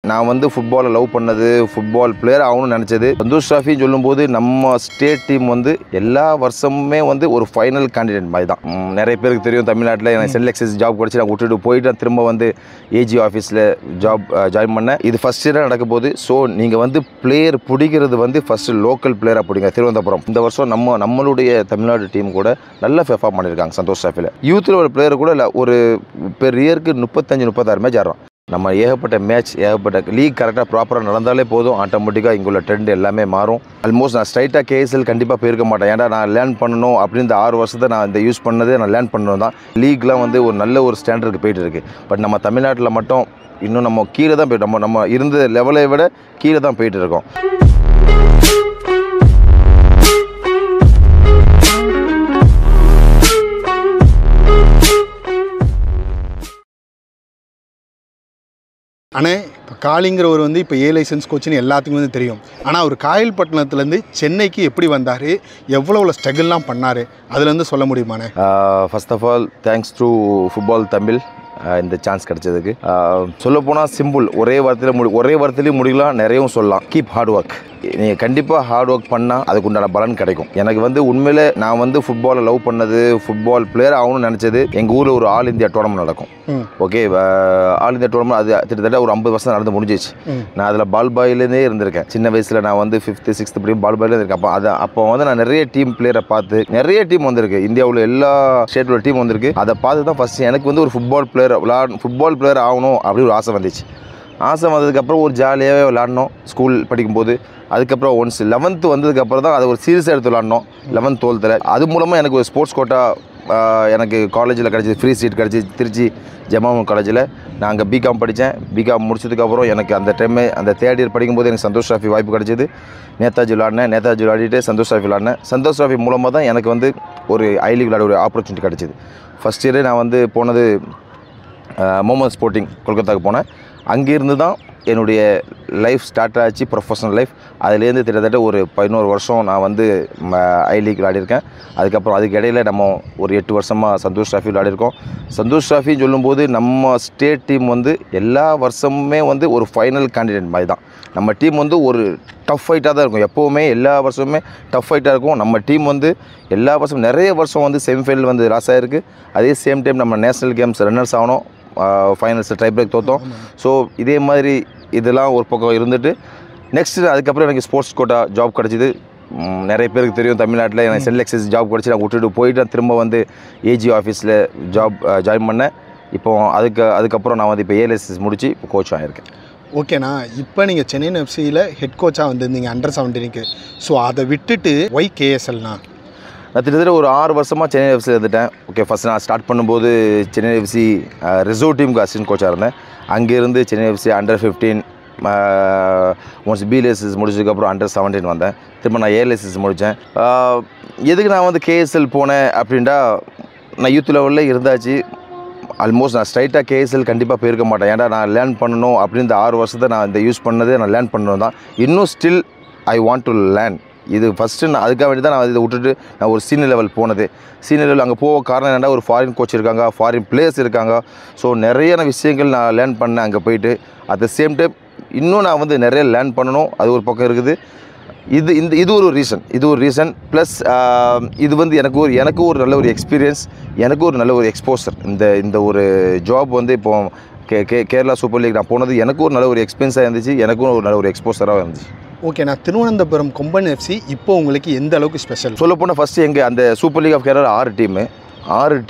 நான் வந்து ஃபுட்பாலை லவ் பண்ணது, ஃபுட்பால் பிளேயர் ஆகணும்னு நினச்சது. சந்தோஷ் டிராஃபின்னு சொல்லும்போது நம்ம ஸ்டேட் டீம் வந்து எல்லா வருஷமுமே வந்து ஒரு ஃபைனல் கேண்டிடேட் மாதிரி தான். நிறைய பேருக்கு தெரியும், தமிழ்நாட்டில் எனக்கு சென்எக்ஸஸ் ஜாப் கிடச்சி நான் விட்டுட்டு போயிட்டு திரும்ப வந்து ஏஜி ஆஃபீஸில் ஜாயின் பண்ணேன். இது ஃபஸ்ட் இயராக நடக்க போகுது. ஸோ நீங்கள் வந்து பிளேயர் பிடிக்கிறது வந்து ஃபஸ்ட்டு லோக்கல் பிளேயர் அப்படிங்க திருவனந்தபுரம். இந்த வருஷம் நம்மளுடைய தமிழ்நாடு டீம் கூட நல்ல பெர்ஃபார்ம் பண்ணியிருக்காங்க சந்தோஷ் டிராஃபியில். யூத்தில் ஒரு பிளேயர் கூட இல்லை, ஒரு பெர் இயருக்கு 35-36 மேட்ச் ஆடுறோம். நம்ம ஏகப்பட்ட மேட்ச், ஏகப்பட்ட லீக் கரெக்டாக ப்ராப்பராக நடந்தாலே போதும், ஆட்டோமேட்டிக்காக இங்குள்ள ட்ரெண்ட் எல்லாமே மாறும். ஆல்மோஸ்ட் நான் ஸ்ட்ரைட்டாக கேஎஸ்எல் கண்டிப்பாக போயிருக்க மாட்டேன். ஏன்னா நான் லேர்ன் பண்ணணும் அப்படின்னு இந்த 6 வருஷத்தை நான் இந்த யூஸ் பண்ணதே நான் லேர்ன் பண்ணணும் தான். லீக்லாம் வந்து ஒரு நல்ல ஒரு ஸ்டாண்டர்டுக்கு போயிட்டு இருக்குது. பட் நம்ம தமிழ்நாட்டில் மட்டும் இன்னும் நம்ம கீழே தான் போய்ட்டு நம்ம இருந்த லெவலை விட கீழே தான் போயிட்டு இருக்கோம். ஆனால் இப்போ காளிங்கிறவர் வந்து இப்போ ஏ லைசன்ஸ் கோச்சுன்னு எல்லாத்துக்கும் வந்து தெரியும். ஆனால் அவர் காயல்பட்டினத்துலேருந்து சென்னைக்கு எப்படி வந்தார், எவ்வளோ ஸ்ட்ரகிள்லாம் பண்ணார், அதுலேருந்து சொல்ல முடியுமாண்ணே? First of all thanks to football Tamil இந்த சான்ஸ் கிடைச்சதுக்கு. சொல்லப்போனால் சிம்பிள், ஒரே வாரத்திலையும் முடிக்கலாம், நிறையவும் சொல்லலாம். Keep hard work. நீங்கள் கண்டிப்பாக ஹார்ட் ஒர்க் பண்ணால் அதுக்கு உண்டான பலன் கிடைக்கும். எனக்கு வந்து உண்மையிலே நான் வந்து ஃபுட்பாலை லவ் பண்ணது, ஃபுட்பால் பிளேயர் ஆகணும்னு நினச்சது, எங்கள் ஊரில் ஒரு ஆல் இந்தியா டோர்னமெண்ட் நடக்கும். ஓகே, ஆல் இந்தியா டோர்னமெண்ட் அது கிட்டத்தட்ட ஒரு 50 வருஷம் நடந்து முடிஞ்சிச்சு. நான் அதில் பால் பாயிலேருந்தே இருந்திருக்கேன். சின்ன வயசில் நான் வந்து 5th 6th படிக்கும் பால் பாயிலே இருக்கேன். அப்போ வந்து நான் நிறைய டீம் பிளேயரை பார்த்து, நிறைய டீம் வந்திருக்கு, இந்தியாவில் எல்லா ஸ்டேட்டோட டீம் வந்திருக்கு. அதை பார்த்து தான் ஃபஸ்ட்டு எனக்கு வந்து ஒரு ஃபுட்பால் பிளேயர் ஆகணும் அப்படின்னு ஒரு ஆசை வந்துச்சு. ஆசை வந்ததுக்கப்புறம் ஒரு ஜாலியாகவே விளாட்னோம் ஸ்கூல் படிக்கும்போது. அதுக்கப்புறம் ஒன்ஸ் 11th வந்ததுக்கப்புறம் தான் அதை ஒரு சீரியஸாக எடுத்து விளாட்னோம் 11th 12th. அது மூலமாக எனக்கு ஒரு ஸ்போர்ட்ஸ் கோட்டா எனக்கு காலேஜில் கிடச்சிது, ஃப்ரீ சீட் கிடச்சி. திருச்சி ஜமாமு காலேஜில் நான் அங்கே பிகாம் படித்தேன். பிகாம் முடிச்சதுக்கப்புறம் எனக்கு அந்த டைமே அந்த 3rd இயர் படிக்கும்போது எனக்கு சந்தோஷ் டிராஃபி வாய்ப்பு கிடச்சிது. நேதாஜி விளாடிட்டு சந்தோஷ் டிராஃபி விளாடினேன். சந்தோஷ் டிராஃபி மூலமாக தான் எனக்கு வந்து ஒரு ஐ லீக் விளையாட ஒரு ஆப்பர்ச்சுனிட்டி கிடச்சிது. ஃபஸ்ட் இயரே நான் வந்து போனது மொஹமத் ஸ்போர்ட்டிங் கொல்கத்தாவுக்கு போனேன். அங்கேருந்து தான் என்னுடைய லைஃப் ஸ்டார்ட் ஆச்சு, ப்ரொஃபஷனல் லைஃப். அதுலேருந்து கிட்டத்தட்ட ஒரு 11 வருஷம் நான் வந்து ஐ லீக் விளையாடிருக்கேன். அதுக்கப்புறம் அதுக்கு இடையில் நம்ம ஒரு 8 வருஷமாக சந்தோஷ் டிராஃபி விளையாடிருக்கோம். சந்தோஷ் டிராஃபின்னு சொல்லும்போது நம்ம ஸ்டேட் டீம் வந்து எல்லா வருஷமுமே வந்து ஒரு ஃபைனல் கேண்டிடேட் மாதிரி தான். நம்ம டீம் வந்து ஒரு டஃப் ஃபைட்டாக தான் இருக்கும். எப்போவுமே எல்லா வருஷமுமே டஃப் ஃபைட்டாக இருக்கும். நம்ம டீம் வந்து எல்லா வருஷமும் நிறைய வருஷம் வந்து செமிஃபைனல் வந்து லாஸ் ஆகிருக்கு. அதே சேம் டைம் நம்ம நேஷ்னல் கேம்ஸ் ரன்னர்ஸ் ஆகணும், ஃபைனல்ஸ் ட்ரை பிரேக் தோற்றோம். ஸோ இதே மாதிரி இதெல்லாம் ஒரு பக்கம் இருந்துட்டு நெக்ஸ்ட்டு அதுக்கப்புறம் எனக்கு ஸ்போர்ட்ஸ் கோட்டா ஜாப் கிடச்சிது. நிறைய பேருக்கு தெரியும், தமிழ்நாட்டில் எனக்கு சென்எக்ஸஸ் ஜாப் கிடச்சி நான் விட்டுட்டு போயிட்டு திரும்ப வந்து ஏஜி ஆஃபீஸில் ஜாயின் பண்ணேன். இப்போ அதுக்கப்புறம் நான் வந்து இப்போ ஏஎல்எஸ்எஸ் முடித்து இப்போ கோச் ஆகியிருக்கேன். ஓகேண்ணா, இப்போ நீங்கள் சென்னை எஃப்சியில் ஹெட் கோச்சாக வந்திருந்தீங்க அண்டர் 17க்கு. ஸோ அதை விட்டுட்டு ஒய் கேஎஸ்எல்னா? நான் கிட்டத்தட்ட ஒரு 6 வருஷமாக சென்னை எஃப்சியில் இருந்துட்டேன். ஓகே, ஃபஸ்ட் நான் ஸ்டார்ட் பண்ணும்போது சென்னை எஃப்சி ரிசர்வ் டீமுக்கு அசிஸ்டன்ட் கோச்சாக இருந்தேன். அங்கேருந்து சென்னை எஃப்சி அண்டர் 15 ஒன்ஸ் பிஎல்எஸ்எஸ் முடிச்சதுக்கப்புறம் அண்டர் 17 வந்தேன். திரும்ப நான் ஏஎல்எஸ்எஸ் முடித்தேன். எதுக்கு நான் வந்து கேஎஸ்எல் போனேன் அப்படின்டா, நான் யூத் லெவலில் இருந்தாச்சு. ஆல்மோஸ்ட் நான் ஸ்ட்ரைட்டாக கேஎஸ்எல் கண்டிப்பாக போயிருக்க மாட்டேன். ஏன்னா நான் லேர்ன் பண்ணணும் அப்படின்னு இந்த 6 வருஷத்தை நான் இந்த யூஸ் பண்ணதே நான் லேர்ன் பண்ணணும் தான். இன்னும் still I want to learn. இது ஃபஸ்ட்டு நான் அதுக்காக வேண்டி தான் நான் இதை விட்டுட்டு நான் ஒரு சீனியர் லெவல் போனது. சீனியர் லெவல் அங்கே போக காரணம் என்னென்னா, ஒரு ஃபாரின் கோச் இருக்காங்க, ஃபாரின் பிளேயர்ஸ் இருக்காங்க. ஸோ நிறைய விஷயங்கள் நான் லேர்ன் பண்ணேன் அங்கே போயிட்டு. அட் த சேம் டைம் இன்னும் நான் வந்து நிறைய லேர்ன் பண்ணணும், அது ஒரு பக்கம் இருக்குது. இது ஒரு ரீசன் ப்ளஸ் இது வந்து எனக்கு ஒரு நல்ல ஒரு எக்ஸ்பீரியன்ஸ், எனக்கு ஒரு நல்ல ஒரு எக்ஸ்போசர். இந்த ஒரு ஜாப் வந்து இப்போது கேரளா சூப்பர் லீக் நான் போனது எனக்கு ஒரு நல்ல ஒரு எக்ஸ்பீரியன்ஸாக இருந்துச்சு, எனக்கும் ஒரு நல்ல ஒரு எக்ஸ்போசராக இருந்துச்சு. ஓகே, நான் திருவனந்தபுரம் கொம்பன் எஃப்சி இப்போ உங்களுக்கு எந்த அளவுக்கு ஸ்பெஷல்? சொல்ல போனால் ஃபஸ்ட்டு எங்கள் அந்த சூப்பர் லீக் ஆஃப் கேரளா 6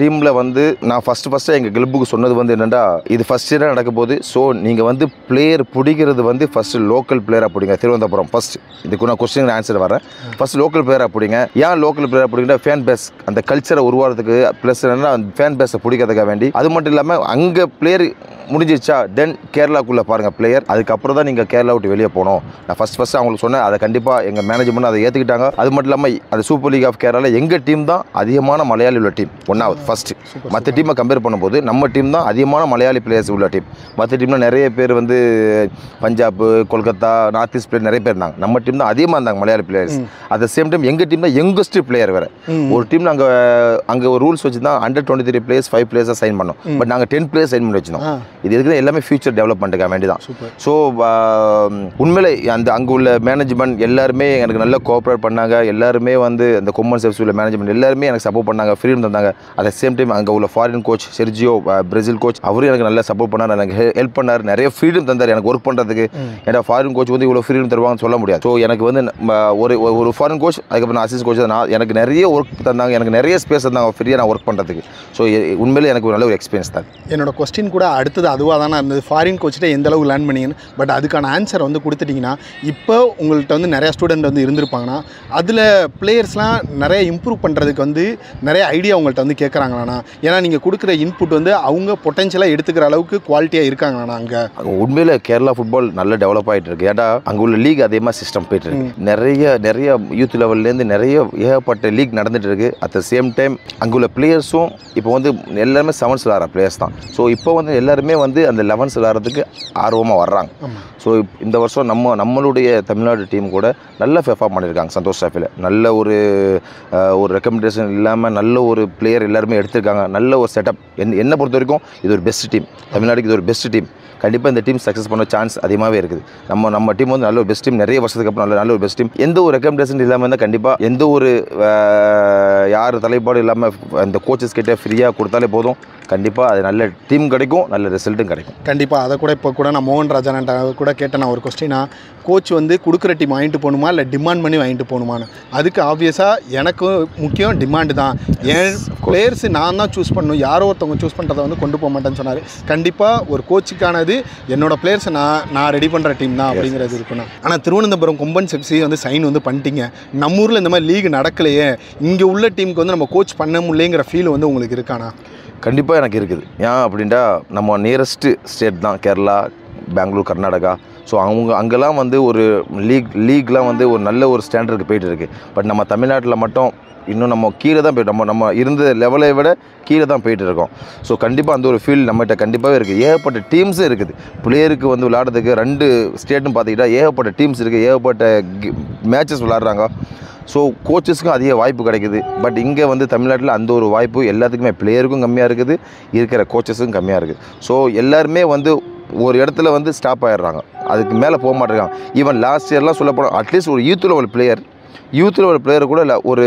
டீமில் வந்து நான் ஃபஸ்ட்டு எங்கள் கிளப்புக்கு சொன்னது வந்து என்னென்னா, இது ஃபஸ்ட் இயராக நடக்க போகுது. ஸோ நீங்கள் வந்து பிளேயர் பிடிக்கிறது வந்து ஃபஸ்ட்டு லோக்கல் பிளேயராக பிடிங்க. திருவனந்தபுரம் ஃபஸ்ட்டு இதுக்கு நான் கொஸ்டின் ஆன்சர் வரேன். ஃபஸ்ட்டு லோக்கல் பிளேயராக பிடிங்க. ஏன் லோக்கல் பிளேயராக பிடிங்கன்னா, ஃபேன் பேஸ் அந்த கல்ச்சரை உருவாகிறதுக்கு, ப்ளஸ் என்னென்னா அந்த ஃபேன் பேஸை பிடிக்கிறதுக்காக வேண்டி. அது மட்டும் இல்லாமல் அங்கே பிளேயர் முடிஞ்சிருச்சா தென் கேரளாக்குள்ளே பாருங்கள் பிளேயர். அதுக்கப்புறம் தான் நீங்கள் கேரளா விட்டு வெளியே போகணும். நான் ஃபஸ்ட்டு அவங்களுக்கு சொன்னேன். அதை கண்டிப்பாக எங்கள் மேனேஜ்மெண்ட் அதை ஏற்றுக்கிட்டாங்க. அது மட்டும் இல்லாமல் அந்த சூப்பர் லீக் ஆஃப் கேரளாவில் எங்கள் டீம் தான் அதிகமான மலையாளி உள்ள டீம். ஒன்றாவது ஃபஸ்ட்டு. மற்ற டீமை கம்பேர் பண்ணும்போது நம்ம டீம் தான் அதிகமான மலையாளி பிளேயர்ஸ் உள்ள டீம். மற்ற டீமில் நிறைய பேர் வந்து Punjab, Kolkata, north east player நிறைய பேர் இருந்தாங்க. நம்ம டீம் தான் அதிகமாக இருந்தாங்க Malayali players. At the same time எங்கள் டீம் தான் யங்கஸ்ட் பிளேயர் வேறு. ஒரு டீமில் அங்கே ஒரு ரூல்ஸ் வச்சு தான் அண்டர் 23 பிளேயர்ஸ் 5 பிளேயர்ஸாக சைன் பண்ணோம். பட் நாங்கள் 10 பிளேயர்ஸ் சைன் பண்ணி வச்சிருந்தோம். இது இருக்கிற எல்லாமே ஃபியூச்சர் டெவலப்மெண்ட்டுக்காக வேண்டி தான். ஸோ உண்மையிலே அங்கே உள்ள மேனேஜ்மெண்ட் எல்லாருமே எனக்கு நல்லா கோஆப்ரேட் பண்ணாங்க. எல்லாருமே வந்து அந்த கொம்மன் செஃப்ஸ் உள்ள மேனேஜ்மெண்ட் எல்லாருமே எனக்கு சப்போர்ட் பண்ணாங்க, ஃப்ரீடம் தந்தாங்க. அட் த சேம் டைம் அங்கே உள்ள foreign coach Sergio, Brazil coach, அவரும் எனக்கு நல்லா சப்போர்ட் பண்ணார், எனக்கு ஹெல்ப் பண்ணார், நிறைய ஃப்ரீடம் தந்தார் எனக்கு ஒர்க் பண்ணுறதுக்கு. ஏன்னா ஃபாரின் கோச் வந்து இவ்வளோ ஃப்ரீடம் தருவாங்கன்னு சொல்ல முடியாது. ஸோ எனக்கு வந்து ஒரு ஃபாரின் கோச், அதுக்கப்புறம் அசிஸ்டன்ட் கோச் தான் எனக்கு நிறைய ஒர்க் தந்தாங்க, எனக்கு நிறைய ஸ்பேஸ் தந்தாங்க ஃப்ரீயாக நான் ஒர்க் பண்ணுறதுக்கு. ஸோ உண்மையிலே எனக்கு ஒரு நல்ல ஒரு எக்ஸ்பீரியன்ஸ் தான். என்னோட கொஸ்டின் கூட அடுத்தது அதுவாக தானே இருந்தது, ஃபாரின் கோச்சிட்ட எந்த அளவுக்கு லேர்ன் பண்ணீங்கன்னு. பட் அதுக்கான ஆன்சர் வந்து கொடுத்துட்டிங்கன்னா, இப்போ உங்கள்கிட்ட வந்து நிறையா ஸ்டூடெண்ட் வந்து இருந்திருப்பாங்கன்னா அதில் பிளேயர்ஸ்லாம் நிறைய இம்ப்ரூவ் பண்ணுறதுக்கு வந்து நிறைய ஐடியா உங்கள்கிட்ட வந்து கேட்குறாங்களாண்ணா? ஏன்னா நீங்கள் கொடுக்குற இன்புட் வந்து அவங்க பொட்டன்ஷியலாக எடுத்துக்கிற அளவுக்கு குவாலிட்டியாக இருக்காங்களாண்ணா அங்கே? உண்மையில கேரளா ஃபுட்பால் நல்லா டெவலப் ஆகிட்டு இருக்கு. ஏன்னா அங்கே உள்ள லீக் அதே மாதிரி சிஸ்டம் போயிட்டு இருக்கு. நிறைய யூத் லெவல்லேருந்து நிறைய ஏகப்பட்ட லீக் நடந்துட்டு இருக்கு. அட் த சேம் டைம் அங்கே உள்ள பிளேயர்ஸும் இப்போ வந்து எல்லாருமே 7s விளாட்ற பிளேயர்ஸ் தான். ஸோ இப்போ வந்து எல்லாருமே வந்து அந்த 11s விளாட்றதுக்கு ஆர்வமாக வர்றாங்க. ஸோ இந்த வருஷம் நம்மளுடைய தமிழ்நாடு டீம் கூட நல்லா பெர்ஃபார்ம் பண்ணியிருக்காங்க சந்தோஷ் ட்ராஃபியில். நல்ல ஒரு ரெக்கமெண்டேஷன் இல்லாமல் நல்ல ஒரு பிளேயர் எல்லாருமே எடுத்திருக்காங்க. நல்ல ஒரு செட்டப். என்னை பொறுத்த வரைக்கும் இது ஒரு பெஸ்ட் டீம். தமிழ்நாடுக்கு இது ஒரு பெஸ்ட் டீம். கண்டிப்பாக இந்த டீம் சக்ஸஸ் பண்ண சான்ஸ் அதிகமாகவே இருக்குது. நம்ம டீம் வந்து நல்ல ஒரு பெஸ்ட் டீம். நிறைய வருஷத்துக்கு அப்புறம் நல்ல ஒரு பெஸ்ட் டீம். எந்த ஒரு ரெக்கமெண்டேஷன் இல்லாமல் இருந்தால் கண்டிப்பாக எந்த ஒரு யார் தலைப்பாடு இல்லாமல் அந்த கோச்சஸ் கிட்டே ஃப்ரீயாக கொடுத்தாலே போதும். கண்டிப்பாக அது நல்ல டீம் கிடைக்கும், நல்ல ரிசல்ட்டும் கிடைக்கும். கண்டிப்பாக அதை கூட இப்போ கூட நான் மோகன் ராஜன் கூட கேட்டேன் நான் ஒரு கொஸ்டினா, கோச் வந்து கொடுக்குற டீம் வாங்கிட்டு போகணுமா இல்லை டிமாண்ட் பண்ணி வாங்கிட்டு போகணுமான்னு. அதுக்கு ஆப்வியஸாக எனக்கு முக்கியம் டிமாண்டு தான். என் பிளேயர்ஸ் நான் தான் சூஸ் பண்ணணும், யாரோ ஒருத்தவங்க சூஸ் பண்ணுறதை வந்து கொண்டு போக மாட்டேன்னு சொன்னார். கண்டிப்பாக ஒரு கோச்சுக்கானது என்னோடய பிளேயர்ஸை நான் ரெடி பண்ணுற டீம் தான் அப்படிங்கிறது இருக்குண்ணா. ஆனால் திருவனந்தபுரம் கொம்பன் செஃப்சி வந்து சைன் வந்து பண்ணிட்டீங்க. நம்ம ஊரில் இந்த மாதிரி லீக் நடக்கலையே, இங்கே உள்ள டீமுக்கு வந்து நம்ம கோச் பண்ண முடியலைங்கிற ஃபீல் வந்து உங்களுக்கு இருக்காண்ணா? கண்டிப்பாக எனக்கு இருக்குது. ஏன் அப்படின்ட்டா நம்ம நியரஸ்ட்டு ஸ்டேட் தான் கேரளா, பெங்களூர், கர்நாடகா. ஸோ அங்கெல்லாம் வந்து ஒரு லீக்லாம் வந்து ஒரு நல்ல ஒரு ஸ்டாண்டர்டுக்கு போயிட்டு இருக்குது. பட் நம்ம தமிழ்நாட்டில் மட்டும் இன்னும் நம்ம கீழே தான் போய்ட்டு நம்ம இருந்த லெவலை விட கீழே தான் போயிட்டு இருக்கோம். ஸோ கண்டிப்பாக அந்த ஒரு ஃபீல்டு நம்மகிட்ட கண்டிப்பாகவே இருக்குது. ஏகப்பட்ட டீம்ஸும் இருக்குது. பிளேயருக்கு வந்து விளையாடுறதுக்கு 2 ஸ்டேட்டும் பார்த்துக்கிட்டா ஏகப்பட்ட டீம்ஸ் இருக்குது, ஏகப்பட்ட மேட்சஸ் விளாட்றாங்க. ஸோ கோச்சஸ்க்கும் அதிக வாய்ப்பு கிடைக்குது. பட் இங்கே வந்து தமிழ்நாட்டில் அந்த ஒரு வாய்ப்பு எல்லாத்துக்குமே பிளேயருக்கும் கம்மியாக இருக்குது, இருக்கிற கோச்சஸும் கம்மியாக இருக்குது. ஸோ எல்லாருமே வந்து ஒரு இடத்துல வந்து ஸ்டாப் ஆகிடுறாங்க, அதுக்கு மேலே போக மாட்டேங்கிறாங்க. ஈவன் லாஸ்ட் இயர்லாம் சொல்ல போனால் அட்லீஸ்ட் ஒரு யூத் லெவல் பிளேயர் கூட இல்லை, ஒரு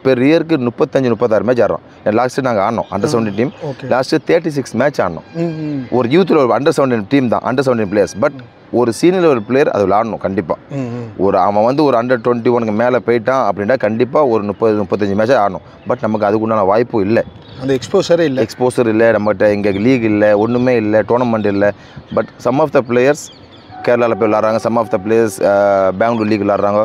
பெர் இயருக்கு 35-36 மேட்ச் ஆடுறோம். லாஸ்ட் இயர் நாங்கள் ஆடினோம் under 17 team. Last year 36 match ஆடினோம். ஒரு யூத் லெவல் அண்டர் 17 டீம் தான், அண்டர் 17 பிளேயர்ஸ். பட் ஒரு சீனியர் லெவல் பிளேயர் அது விளாடணும் கண்டிப்பாக. அவன் வந்து ஒரு அண்டர் 21 மேலே போயிட்டான் அப்படின்னா கண்டிப்பாக ஒரு 30-35 மேட்ச் ஆடணும். பட் நமக்கு அதுக்குண்டான வாய்ப்பு இல்லை, அந்த எக்ஸ்போசர் இல்லை நம்மகிட்ட. இங்கே லீக் இல்லை, ஒன்றுமே இல்லை, டோர்னமெண்ட் இல்லை. But some of the players கேரளாவில் போய் விளாட்றாங்க, some of the players Bangalore league விளாட்றாங்க.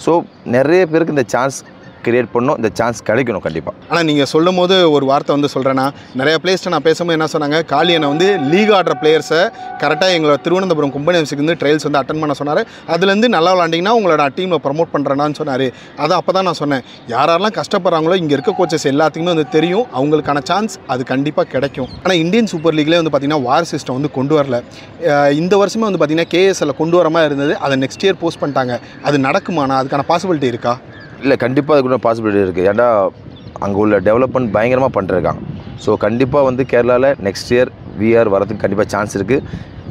ஸோ நிறைய பேருக்கு இந்த சான்ஸ் கிரியேட் பண்ணணும், இந்த சான்ஸ் கிடைக்கணும் கண்டிப்பாக. ஆனால் நீங்கள் சொல்லும் போது ஒரு வார்த்தை வந்து சொல்கிறேன்னா, நிறைய பிளேயர்ஸ்ட்டு நான் பேசும்போது என்ன சொன்னாங்க, காளியனை வந்து லீக் ஆடுற பிளேயர்ஸை கரெக்டாக எங்களோட திருவனந்தபுரம் கொம்பன் எஃப்சிக்கு வந்து ட்ரையல்ஸ் வந்து அட்டன் பண்ண சொன்னார். அதுலேருந்து நல்லா விளாண்டிங்கன்னா உங்களோட டீமில் ப்ரமோட் பண்ணுறேன்னு சொன்னார். அதை அப்போ தான் நான் சொன்னேன், யாரெல்லாம் கஷ்டப்படுறாங்களோ இங்கே இருக்க கோச்சஸ் எல்லாத்துக்குமே வந்து தெரியும், அவங்களுக்கான சான்ஸ் அது கண்டிப்பாக கிடைக்கும். ஆனால் இந்தியன் சூப்பர் லீக்லேயே வந்து பார்த்திங்கன்னா வார் சிஸ்டம் வந்து கொண்டு வரல. இந்த வருஷமே வந்து பார்த்திங்கன்னா கேஎஸ்எல்ல கொண்டு வர மாதிரி இருந்தது, அதை நெக்ஸ்ட் இயர் போஸ்ட் பண்ணிட்டாங்க. அது நடக்குமானா? அதுக்கான பாசிபிலிட்டி இருக்கா? இல்லை, கண்டிப்பாக அதுக்குள்ள பாசிபிலிட்டி இருக்குது. ஏன்னா அங்கே உள்ள டெவலப்மெண்ட் பயங்கரமாக பண்ணிருக்காங்க. ஸோ கண்டிப்பாக வந்து கேரளாவில் நெக்ஸ்ட் இயர் விஆர் வரதுக்கு கண்டிப்பாக சான்ஸ் இருக்குது.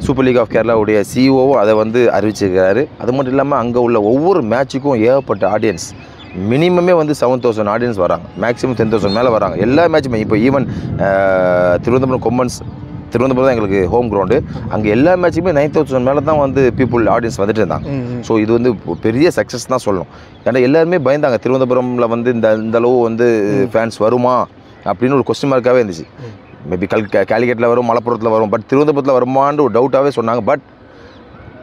சூப்பர் லீக் ஆஃப் கேரளாவுடைய சிஇஓவும் அதை வந்து அறிவிச்சிருக்கிறாரு. அது மட்டும் இல்லாமல் அங்கே உள்ள ஒவ்வொரு மேட்சுக்கும் ஏகப்பட்ட ஆடியன்ஸ், மினிமமே வந்து 7,000 ஆடியன்ஸ் வராங்க, மேக்ஸிமம் 10,000 மேலே வராங்க எல்லா மேட்சுமே. இப்போ ஈவன் திருவனந்தபுரம் கொம்பன்ஸ், திருவனந்தபுரம் தான் எங்களுக்கு ஹோம் கிரவுண்டு, அங்கே எல்லா மேட்சுமே 9,000 மேலே தான் வந்து பீப்புள் ஆடியன்ஸ் வந்துட்டு இருந்தாங்க. ஸோ இது வந்து பெரிய சக்ஸஸ் தான் சொல்லணும். ஏன்னா எல்லாருமே பயந்தாங்க திருவனந்தபுரமில் வந்து இந்த அளவு வந்து ஃபேன்ஸ் வருமா அப்படின்னு ஒரு கொஸ்டின் மார்க்காகவே இருந்துச்சு. மேபி கேலிக்கட்டில் வரும், மலப்புரத்தில் வரும், பட் திருவனந்தபுரத்தில் வருமானு ஒரு டவுட்டாகவே சொன்னாங்க. பட்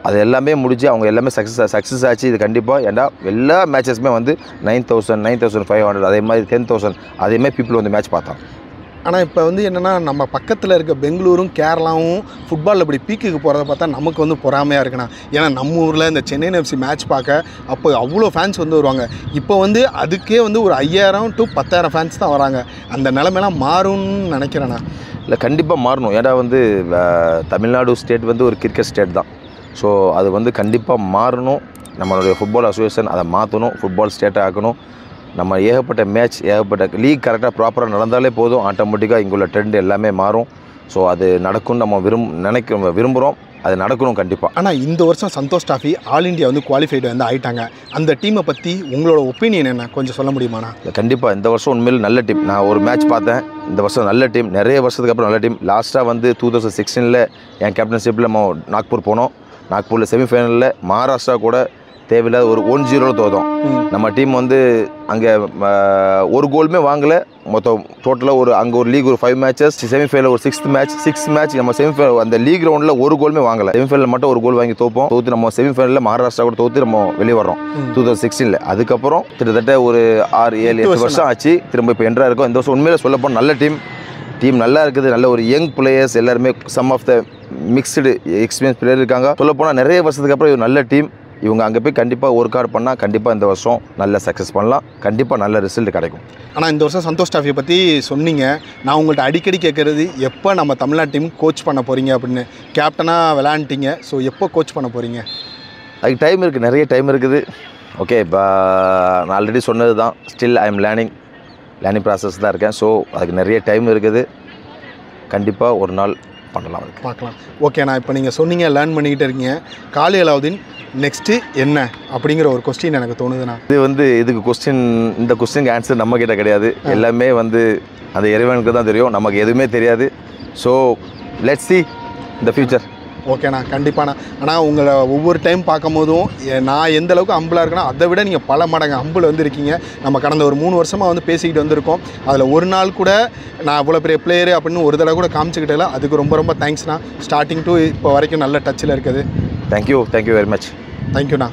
அது எல்லாமே முடிஞ்சு அவங்க எல்லாமே சக்ஸஸ் ஆச்சு. இது கண்டிப்பாக ஏன்னா எல்லா மேட்சஸுமே வந்து 9,000, 9,500, அதே மாதிரி 10,000 அதே மாதிரி பீப்புள் வந்து மேட்ச் பார்த்தாங்க. ஆனால் இப்போ வந்து என்னென்னா நம்ம பக்கத்தில் இருக்க பெங்களூரும் கேரளாவும் ஃபுட்பாலில் இப்படி பீக்குக்கு போகிறத பார்த்தா நமக்கு வந்து பொறாமையாக இருக்குண்ணா. ஏன்னா நம்ம ஊரில் இந்த சென்னை எஃப்சி மேட்ச் பார்க்க அப்போ அவ்வளோ ஃபேன்ஸ் வந்து வருவாங்க. இப்போ வந்து அதுக்கே வந்து ஒரு 5000 to 10,000 ஃபேன்ஸ் தான் வராங்க. அந்த நிலைமையெல்லாம் மாறும்னு நினைக்கிறேண்ணா. இல்லை கண்டிப்பாக மாறணும். ஏன்னா வந்து தமிழ்நாடு ஸ்டேட் வந்து ஒரு கிரிக்கெட் ஸ்டேட் தான். ஸோ அது வந்து கண்டிப்பாக மாறணும். நம்மளுடைய ஃபுட்பால் அசோசியேஷன் அதை மாற்றணும், ஃபுட்பால் ஸ்டேட்டை ஆக்கணும். நம்ம ஏகப்பட்ட மேட்ச் ஏகப்பட்ட லீக் கரெக்டாக ப்ராப்பராக நடந்தாலே போதும், ஆட்டோமேட்டிக்காக இங்குள்ள ட்ரெண்ட் எல்லாமே மாறும். ஸோ அது நடக்கும்னு நம்ம விரும்புகிறோம். அது நடக்கணும் கண்டிப்பாக. ஆனால் இந்த வருஷம் சந்தோஷ் ட்ராஃபி ஆல் இண்டியா வந்து குவாலிஃபைடு வந்து ஆகிட்டாங்க. அந்த டீமை பற்றி உங்களோட ஒப்பீனியன் என்ன கொஞ்சம் சொல்ல முடியுமாண்ணா? கண்டிப்பாக இந்த வருஷம் உண்மையில் நல்ல டீம். நான் ஒரு மேட்ச் பார்த்தேன், இந்த வருஷம் நல்ல டீம், நிறைய வருஷத்துக்கு அப்புறம் நல்ல டீம். லாஸ்ட்டாக வந்து 2016 என் கேப்டன்ஷிப்பில் நம்ம நாக்பூர் போனோம். நாக்பூரில் செமிஃபைனலில் மகாராஷ்டிரா கூட தேவையில்லாத ஒரு 1-0 தோதோம். நம்ம டீம் வந்து அங்கே ஒரு கோலுமே வாங்கலை. மொத்தம் டோட்டலாக அங்கே ஒரு லீக் ஒரு 5 மேட்சஸ், செமிஃபைனல் ஒரு 6th மேட்ச் நம்ம செமிஃபைனல் அந்த லீக் ரவுண்டில் ஒரு கோலுமே வாங்கலை. செமிஃபைனல் மட்டும் ஒரு கோல் வாங்கி தோற்று நம்ம செமிஃபைனலில் மகாராஷ்டிரா கூட தோற்று நம்ம வெளியே வரோம் 2016. அதுக்கப்புறம் கிட்டத்தட்ட ஒரு 6-7-8 வருஷம் ஆச்சு. திரும்ப இப்போ என்ட்ரா இருக்கும். இந்த வருஷம் உண்மையில சொல்லப்போனால் நல்ல டீம் நல்லா இருக்குது. நல்ல ஒரு யங் பிளேயர்ஸ் எல்லாருமே, some of the mixed experience player இருக்காங்க. சொல்லப்போனால் நிறைய வருஷத்துக்கு அப்புறம் இது நல்ல டீம். இவங்க அங்கே போய் கண்டிப்பாக ஒர்க் அவுட் பண்ணால் கண்டிப்பாக இந்த வருஷம் நல்ல சக்ஸஸ் பண்ணலாம், கண்டிப்பாக நல்ல ரிசல்ட் கிடைக்கும். ஆனால் இந்த வருஷம் சந்தோஷ் ட்ராஃபியை பற்றி சொன்னீங்க. நான் உங்கள்கிட்ட அடிக்கடி கேட்குறது, எப்போ நம்ம தமிழ்நாடு டீம் கோச் பண்ண போகிறீங்க அப்படின்னு. கேப்டனாக விளையாண்டுட்டீங்க, ஸோ எப்போ கோச் பண்ண போகிறீங்க? அதுக்கு டைம் இருக்குது, நிறைய டைம் இருக்குது. ஓகே, இப்போ நான் ஆல்ரெடி சொன்னது தான், still I am learning process தான் இருக்கேன். ஸோ அதுக்கு நிறைய டைம் இருக்குது. கண்டிப்பாக ஒரு நாள் பண்ணலாம், பார்க்கலாம். ஓகேண்ணா, இப்போ நீங்கள் சொன்னீங்க லேர்ன் பண்ணிக்கிட்டு இருக்கீங்க. காலி அலாவுதீன் நெக்ஸ்ட்டு என்ன அப்படிங்கிற ஒரு கொஸ்டின் எனக்கு தோணுதுண்ணா. இது வந்து இந்த கொஸ்டினுக்கு ஆன்சர் நம்ம கிட்ட கிடையாது. எல்லாமே வந்து அந்த இறைவனுக்கு தான் தெரியும், நமக்கு எதுவுமே தெரியாது. So let's see the future. ஓகேண்ணா, கண்டிப்பாண்ணா. ஆனால் உங்களை ஒவ்வொரு டைம் பார்க்கும் போதும் நான் எந்த அளவுக்கு ஹம்பிளாக இருக்கேன்னா அதை விட நீங்கள் பல மடங்கு ஹம்பிள் வந்துருக்கீங்க. நம்ம கடந்த ஒரு 3 வருஷமாக வந்து பேசிக்கிட்டு வந்திருக்கோம். அதில் ஒரு நாள் கூட நான் அவ்வளோ பெரிய பிளேயரு அப்படின்னு ஒரு தடவை கூட காமிச்சிக்கிட்டல. அதுக்கு ரொம்ப தேங்க்ஸ்ண்ணா. ஸ்டார்டிங் டு இப்போ வரைக்கும் நல்ல டச்சில் இருக்குது. Thank you very much. தேங்க்யூண்ணா.